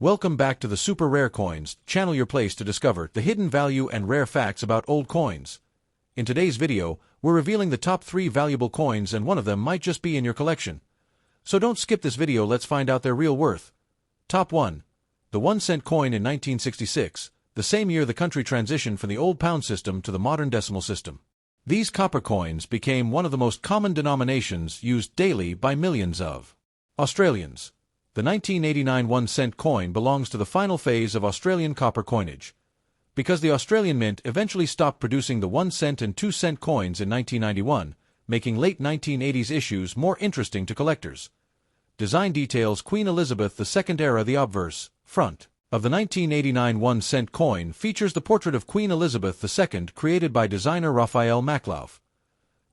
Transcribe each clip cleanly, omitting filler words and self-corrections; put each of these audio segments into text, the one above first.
Welcome back to the Super Rare Coins channel, your place to discover the hidden value and rare facts about old coins. In today's video, we're revealing the top 3 valuable coins, and one of them might just be in your collection. So don't skip this video, let's find out their real worth. Top 1. The 1-cent coin in 1966, the same year the country transitioned from the old pound system to the modern decimal system. These copper coins became one of the most common denominations used daily by millions of Australians. The 1989 1-cent coin belongs to the final phase of Australian copper coinage. Because the Australian Mint eventually stopped producing the 1-cent and 2-cent coins in 1991, making late 1980s issues more interesting to collectors. Design details Queen Elizabeth II era. The obverse, front, of the 1989 1-cent coin features the portrait of Queen Elizabeth II created by designer Raphael Maklauf.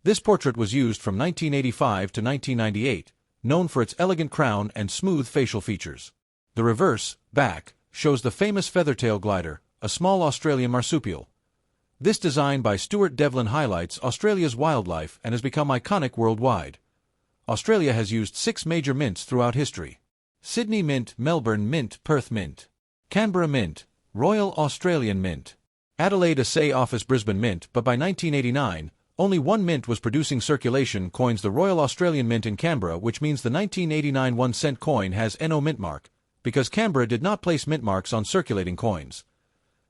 This portrait was used from 1985 to 1998, known for its elegant crown and smooth facial features. The reverse, back, shows the famous feathertail glider, a small Australian marsupial. This design by Stuart Devlin highlights Australia's wildlife and has become iconic worldwide. Australia has used 6 major mints throughout history: Sydney Mint, Melbourne Mint, Perth Mint, Canberra Mint, Royal Australian Mint, Adelaide Assay Office, Brisbane Mint. But by 1989, only one mint was producing circulation coins, the Royal Australian Mint in Canberra, which means the 1989 1-cent coin has no mint mark, because Canberra did not place mint marks on circulating coins.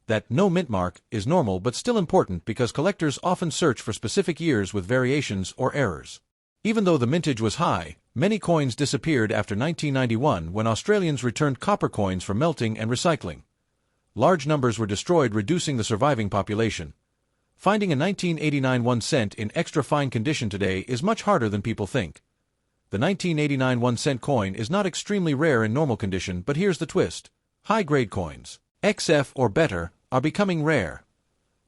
That no mint mark is normal but still important because collectors often search for specific years with variations or errors. Even though the mintage was high, many coins disappeared after 1991 when Australians returned copper coins for melting and recycling. Large numbers were destroyed, reducing the surviving population. Finding a 1989 1-cent in extra fine condition today is much harder than people think. The 1989 1-cent coin is not extremely rare in normal condition, but here's the twist. High-grade coins, XF or better, are becoming rare.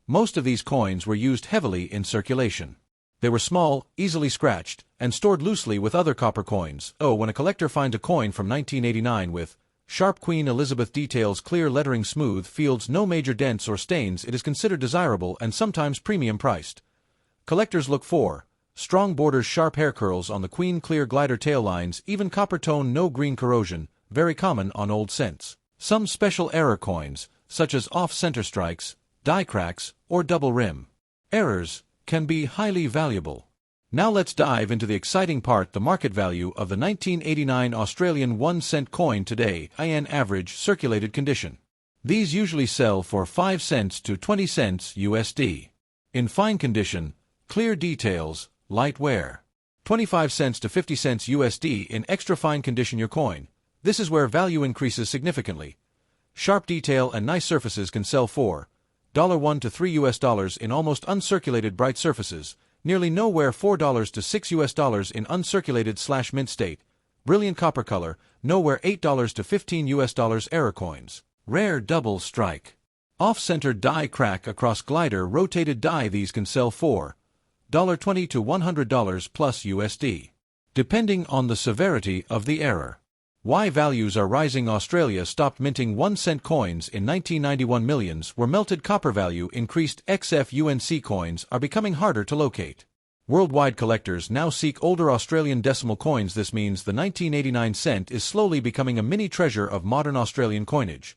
Most of these coins were used heavily in circulation. They were small, easily scratched, and stored loosely with other copper coins. When a collector finds a coin from 1989 with sharp Queen Elizabeth details, clear lettering, smooth fields, no major dents or stains, it is considered desirable and sometimes premium priced. Collectors look for strong borders, sharp hair curls on the Queen, clear glider tail lines, even copper tone, no green corrosion, very common on old cents. Some special error coins, such as off-center strikes, die cracks, or double rim errors, can be highly valuable. Now let's dive into the exciting part, the market value of the 1989 Australian 1-cent coin today in average circulated condition. These usually sell for 5 cents to 20 cents USD. In fine condition, clear details, light wear, 25 cents to 50 cents USD. In extra fine condition, your coin. This is where value increases significantly. Sharp detail and nice surfaces can sell for $1 to $3 US. In almost uncirculated bright surfaces, nearly nowhere $4 to $6 US. In uncirculated / mint state, brilliant copper color, nowhere $8 to $15 US. Error coins, rare double strike, off-center die crack across glider rotated die. These can sell for $20 to $100 plus USD, depending on the severity of the error. Why values are rising? Australia stopped minting 1-cent coins in 1991. Millions were melted. Copper value increased. XF/UNC coins are becoming harder to locate. Worldwide collectors now seek older Australian decimal coins. This means the 1989 cent is slowly becoming a mini treasure of modern Australian coinage.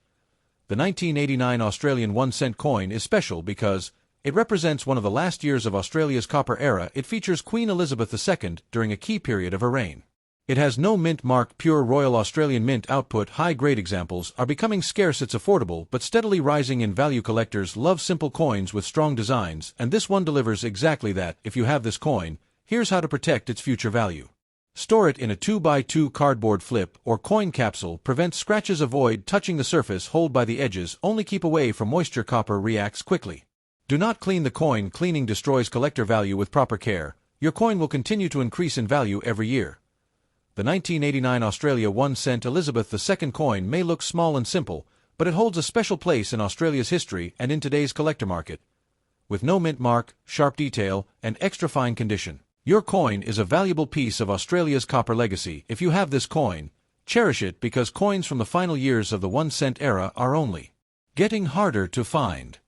The 1989 Australian 1-cent coin is special because it represents one of the last years of Australia's copper era. It features Queen Elizabeth II during a key period of her reign. It has no mint mark, pure Royal Australian Mint output. High-grade examples are becoming scarce. It's affordable but steadily rising in value. Collectors love simple coins with strong designs, and this one delivers exactly that. If you have this coin, here's how to protect its future value. Store it in a 2x2 cardboard flip or coin capsule. Prevent scratches. Avoid touching the surface. Hold by the edges. Only keep away from moisture. Copper reacts quickly. Do not clean the coin. Cleaning destroys collector value. With proper care, your coin will continue to increase in value every year. The 1989 Australia 1-cent Elizabeth II coin may look small and simple, but it holds a special place in Australia's history and in today's collector market. With no mint mark, sharp detail, and extra fine condition, your coin is a valuable piece of Australia's copper legacy. If you have this coin, cherish it, because coins from the final years of the 1-cent era are only getting harder to find.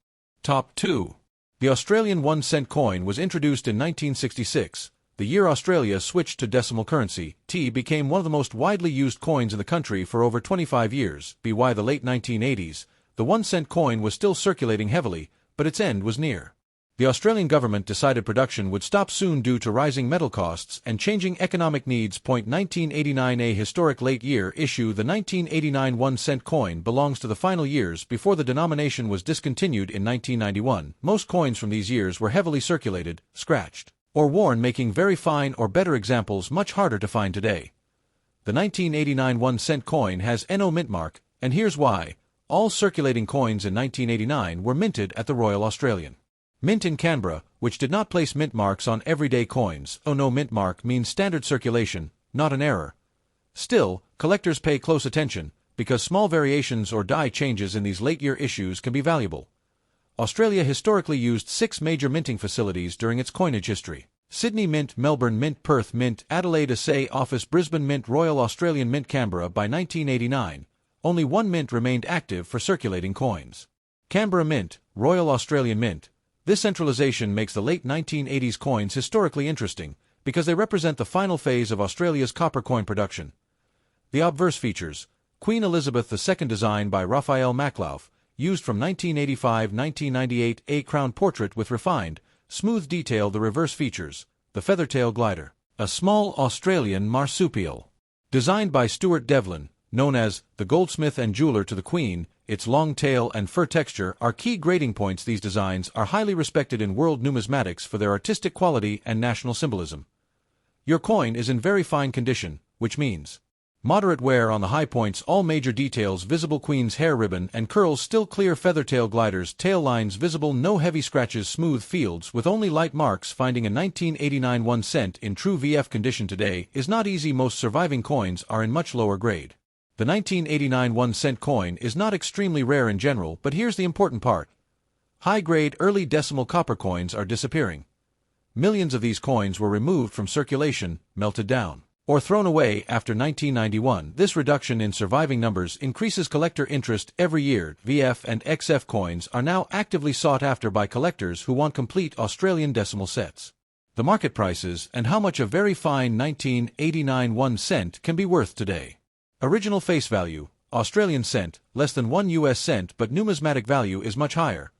Top 2. The Australian 1-cent coin was introduced in 1966. The year Australia switched to decimal currency, T became one of the most widely used coins in the country for over 25 years. By the late 1980s, the 1-cent coin was still circulating heavily, but its end was near. The Australian government decided production would stop soon due to rising metal costs and changing economic needs. 1989 A historic late year issue. The 1989 1-cent coin belongs to the final years before the denomination was discontinued in 1991. Most coins from these years were heavily circulated, scratched, or worn, making very fine or better examples much harder to find today. The 1989 1-cent coin has no mint mark, and here's why. All circulating coins in 1989 were minted at the Royal Australian Mint in Canberra, which did not place mint marks on everyday coins. No mint mark means standard circulation, not an error. Still, collectors pay close attention, because small variations or die changes in these late-year issues can be valuable. Australia historically used 6 major minting facilities during its coinage history: Sydney Mint, Melbourne Mint, Perth Mint, Adelaide Assay Office, Brisbane Mint, Royal Australian Mint. Canberra. By 1989, only one mint remained active for circulating coins: Canberra Mint, Royal Australian Mint. This centralization makes the late 1980s coins historically interesting, because they represent the final phase of Australia's copper coin production. The obverse features: Queen Elizabeth II design by Raphael Maclauff, used from 1985-1998. A crown portrait with refined, smooth detail. The reverse features: the feathertail glider, a small Australian marsupial, designed by Stuart Devlin, known as the goldsmith and jeweler to the Queen. Its long tail and fur texture are key grading points. These designs are highly respected in world numismatics for their artistic quality and national symbolism. Your coin is in very fine condition, which means moderate wear on the high points. All major details visible: Queen's hair ribbon and curls still clear, feathertail gliders, tail lines visible, no heavy scratches, smooth fields with only light marks. Finding a 1989 1-cent in true VF condition today is not easy. Most surviving coins are in much lower grade. The 1989 1-cent coin is not extremely rare in general, but here's the important part. High-grade early decimal copper coins are disappearing. Millions of these coins were removed from circulation, melted down, or thrown away after 1991. This reduction in surviving numbers increases collector interest every year. VF and XF coins are now actively sought after by collectors who want complete Australian decimal sets. The market prices and how much a very fine 1989 1-cent can be worth today. Original face value, Australian cent, less than 1 US cent, but numismatic value is much higher.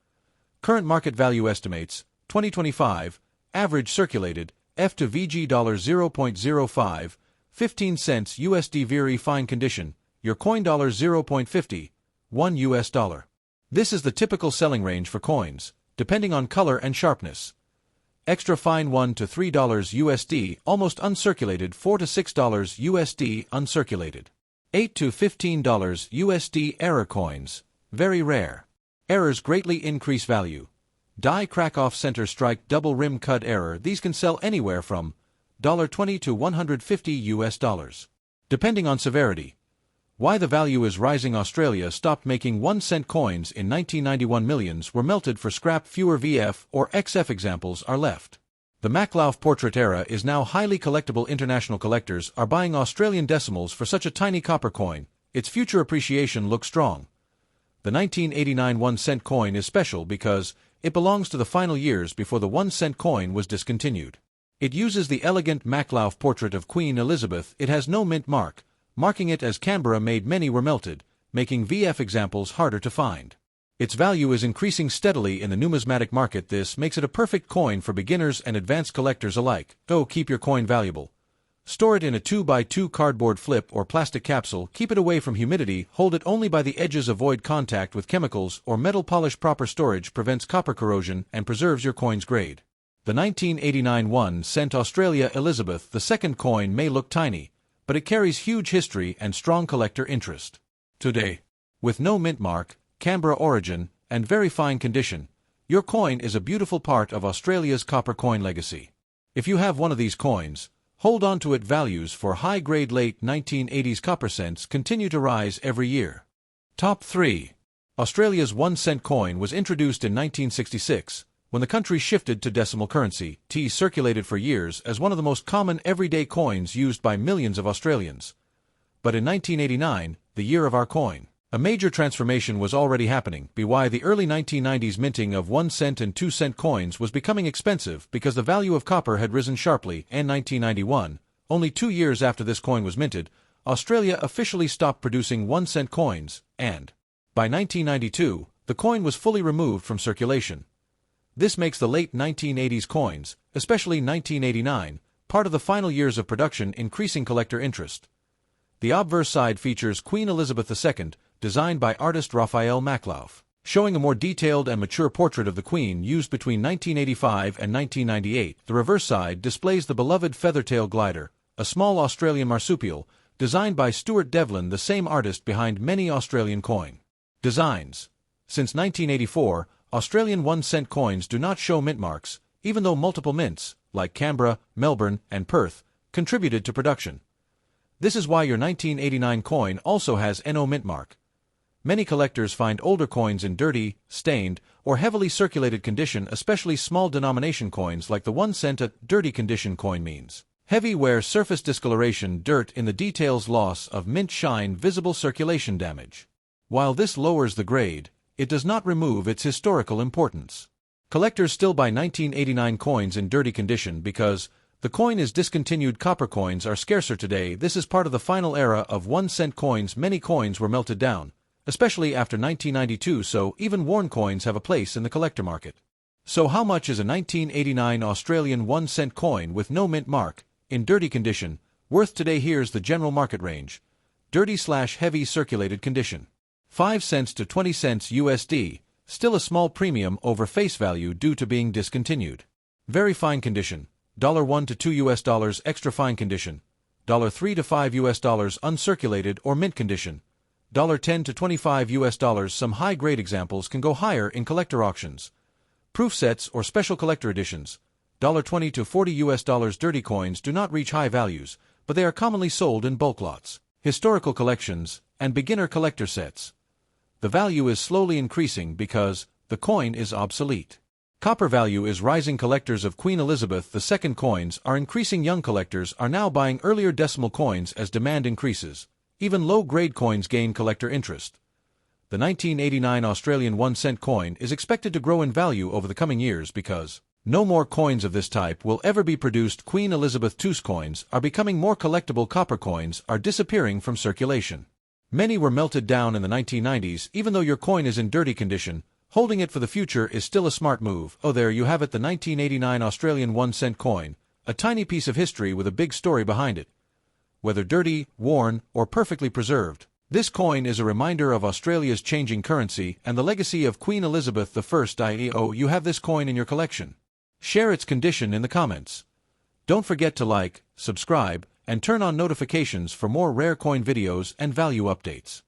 Current market value estimates, 2025, average circulated, F to VG $0.05, 15 cents USD. Very fine condition, your coin $0.50, 1 US dollar. This is the typical selling range for coins, depending on color and sharpness. Extra fine $1 to $3 USD, almost uncirculated $4 to $6 USD, uncirculated. $8 to $15 USD. Error coins, very rare. Errors greatly increase value. Die crack off center strike double rim cut error. These can sell anywhere from $20 to $150 US, depending on severity. Why the value is rising: Australia stopped making 1-cent coins in 1991. Millions were melted for scrap. Fewer VF or XF examples are left. The Maclauff portrait era is now highly collectible. International collectors are buying Australian decimals for such a tiny copper coin. Its future appreciation looks strong. The 1989 1-cent coin is special because it belongs to the final years before the 1-cent coin was discontinued. It uses the elegant Maclauff portrait of Queen Elizabeth. It has no mint mark, marking it as Canberra made. Many were melted, making VF examples harder to find. Its value is increasing steadily in the numismatic market. This makes it a perfect coin for beginners and advanced collectors alike. Keep your coin valuable. Store it in a 2x2 cardboard flip or plastic capsule. Keep it away from humidity. Hold it only by the edges. Avoid contact with chemicals or metal polish. Proper storage prevents copper corrosion and preserves your coin's grade. The 1989 1-cent Australia Elizabeth II coin may look tiny, but it carries huge history and strong collector interest. Today, with no mint mark, Canberra origin, and very fine condition, your coin is a beautiful part of Australia's copper coin legacy. If you have one of these coins, hold on to it. Values for high-grade late 1980s copper cents continue to rise every year. Top 3. Australia's 1-cent coin was introduced in 1966, when the country shifted to decimal currency. T circulated for years as one of the most common everyday coins used by millions of Australians. But in 1989, the year of our coin, A major transformation was already happening, by the early 1990s minting of 1 cent and 2 cent coins was becoming expensive because the value of copper had risen sharply. In 1991, only 2 years after this coin was minted, Australia officially stopped producing 1 cent coins, and by 1992, the coin was fully removed from circulation. This makes the late 1980s coins, especially 1989, part of the final years of production, increasing collector interest. The obverse side features Queen Elizabeth II, designed by artist Raphael Maklauf, showing a more detailed and mature portrait of the Queen used between 1985 and 1998. The reverse side displays the beloved feathertail glider, a small Australian marsupial, designed by Stuart Devlin, the same artist behind many Australian coin designs. Since 1984, Australian 1 cent coins do not show mint marks, even though multiple mints, like Canberra, Melbourne, and Perth, contributed to production. This is why your 1989 coin also has no mint mark. Many collectors find older coins in dirty, stained, or heavily circulated condition, especially small denomination coins like the 1 cent. A dirty condition coin means heavy wear, surface discoloration, dirt in the details, loss of mint shine, visible circulation damage. While this lowers the grade, it does not remove its historical importance. Collectors still buy 1989 coins in dirty condition because the coin is discontinued. Copper coins are scarcer today. This is part of the final era of 1 cent coins. Many coins were melted down, especially after 1992, so even worn coins have a place in the collector market. So how much is a 1989 Australian 1 cent coin with no mint mark, in dirty condition, worth today? Here's the general market range. Dirty/heavy circulated condition. 5 cents to 20 cents USD, still a small premium over face value due to being discontinued. Very fine condition, $1 to $2 extra fine condition, $3 to $5 uncirculated or mint condition, $10 to $25. Some high-grade examples can go higher in collector auctions. Proof sets or special collector editions, $20 to $40. Dirty coins do not reach high values, but they are commonly sold in bulk lots. Historical collections and beginner collector sets. The value is slowly increasing because the coin is obsolete. Copper value is rising. Collectors of Queen Elizabeth II coins are increasing. Young collectors are now buying earlier decimal coins as demand increases. Even low-grade coins gain collector interest. The 1989 Australian 1 cent coin is expected to grow in value over the coming years because no more coins of this type will ever be produced. Queen Elizabeth II's coins are becoming more collectible. Copper coins are disappearing from circulation. Many were melted down in the 1990s. Even though your coin is in dirty condition, holding it for the future is still a smart move. Oh, there you have it, the 1989 Australian 1 cent coin, a tiny piece of history with a big story behind it. Whether dirty, worn, or perfectly preserved, this coin is a reminder of Australia's changing currency and the legacy of Queen Elizabeth I. Oh, you have this coin in your collection. Share its condition in the comments. Don't forget to like, subscribe, and turn on notifications for more rare coin videos and value updates.